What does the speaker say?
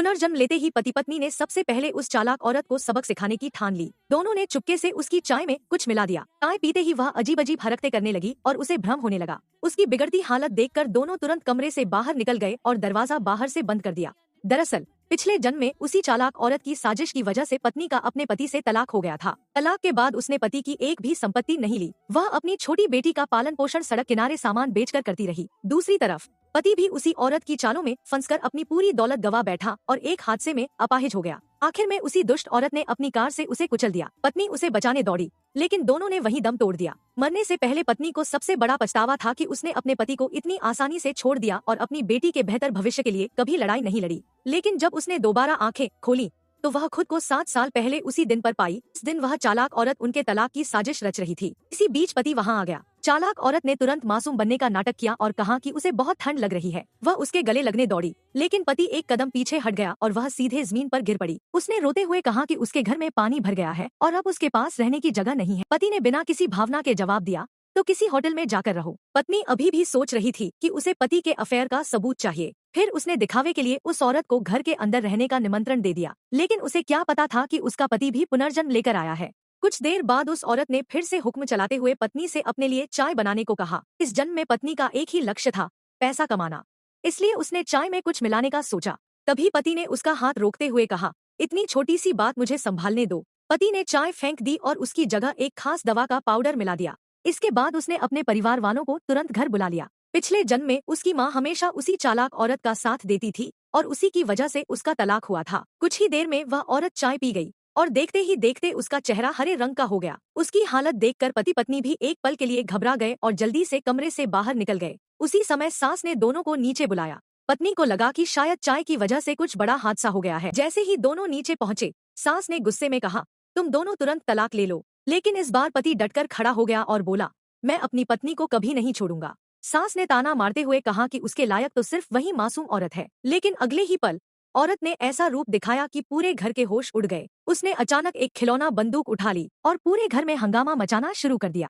पुनर्जन्म लेते ही पति पत्नी ने सबसे पहले उस चालाक औरत को सबक सिखाने की ठान ली। दोनों ने चुपके से उसकी चाय में कुछ मिला दिया। चाय पीते ही वह अजीब अजीब हरकतें करने लगी और उसे भ्रम होने लगा। उसकी बिगड़ती हालत देखकर दोनों तुरंत कमरे से बाहर निकल गए और दरवाजा बाहर से बंद कर दिया। दरअसल पिछले जन्म में उसी चालाक औरत की साजिश की वजह से पत्नी का अपने पति से तलाक हो गया था। तलाक के बाद उसने पति की एक भी संपत्ति नहीं ली। वह अपनी छोटी बेटी का पालन पोषण सड़क किनारे सामान बेचकर करती रही। दूसरी तरफ पति भी उसी औरत की चालों में फंसकर अपनी पूरी दौलत गवा बैठा और एक हादसे में अपाहिज हो गया। आखिर में उसी दुष्ट औरत ने अपनी कार से उसे कुचल दिया। पत्नी उसे बचाने दौड़ी, लेकिन दोनों ने वहीं दम तोड़ दिया। मरने से पहले पत्नी को सबसे बड़ा पछतावा था कि उसने अपने पति को इतनी आसानी से छोड़ दिया और अपनी बेटी के बेहतर भविष्य के लिए कभी लड़ाई नहीं लड़ी। लेकिन जब उसने दोबारा आंखें खोली तो वह खुद को 7 साल पहले उसी दिन पर पाई। इस दिन वह चालाक औरत उनके तलाक की साजिश रच रही थी। इसी बीच पति वहां आ गया। चालाक औरत ने तुरंत मासूम बनने का नाटक किया और कहा कि उसे बहुत ठंड लग रही है। वह उसके गले लगने दौड़ी, लेकिन पति एक कदम पीछे हट गया और वह सीधे जमीन पर गिर पड़ी। उसने रोते हुए कहा कि उसके घर में पानी भर गया है और अब उसके पास रहने की जगह नहीं है। पति ने बिना किसी भावना के जवाब दिया, तो किसी होटल में जाकर रहो। पत्नी अभी भी सोच रही थी कि उसे पति के अफेयर का सबूत चाहिए। फिर उसने दिखावे के लिए उस औरत को घर के अंदर रहने का निमंत्रण दे दिया, लेकिन उसे क्या पता था कि उसका पति भी पुनर्जन्म लेकर आया है। कुछ देर बाद उस औरत ने फिर से हुक्म चलाते हुए पत्नी से अपने लिए चाय बनाने को कहा। इस जन्म में पत्नी का एक ही लक्ष्य था, पैसा कमाना, इसलिए उसने चाय में कुछ मिलाने का सोचा। तभी पति ने उसका हाथ रोकते हुए कहा, इतनी छोटी सी बात मुझे संभालने दो। पति ने चाय फेंक दी और उसकी जगह एक खास दवा का पाउडर मिला दिया। इसके बाद उसने अपने परिवार वालों को तुरंत घर बुला लिया। पिछले जन्म में उसकी माँ हमेशा उसी चालाक औरत का साथ देती थी और उसी की वजह से उसका तलाक हुआ था। कुछ ही देर में वह औरत चाय पी गई और देखते ही देखते उसका चेहरा हरे रंग का हो गया। उसकी हालत देखकर पति पत्नी भी एक पल के लिए घबरा गए और जल्दी से कमरे से बाहर निकल गए। उसी समय सास ने दोनों को नीचे बुलाया। पत्नी को लगा कि शायद चाय की वजह से कुछ बड़ा हादसा हो गया है। जैसे ही दोनों नीचे पहुंचे, सास ने गुस्से में कहा, तुम दोनों तुरंत तलाक ले लो। लेकिन इस बार पति डटकर खड़ा हो गया और बोला, मैं अपनी पत्नी को कभी नहीं छोड़ूंगा। सास ने ताना मारते हुए कहा कि उसके लायक तो सिर्फ वही मासूम औरत है। लेकिन अगले ही पल औरत ने ऐसा रूप दिखाया कि पूरे घर के होश उड़ गए। उसने अचानक एक खिलौना बंदूक उठा ली और पूरे घर में हंगामा मचाना शुरू कर दिया।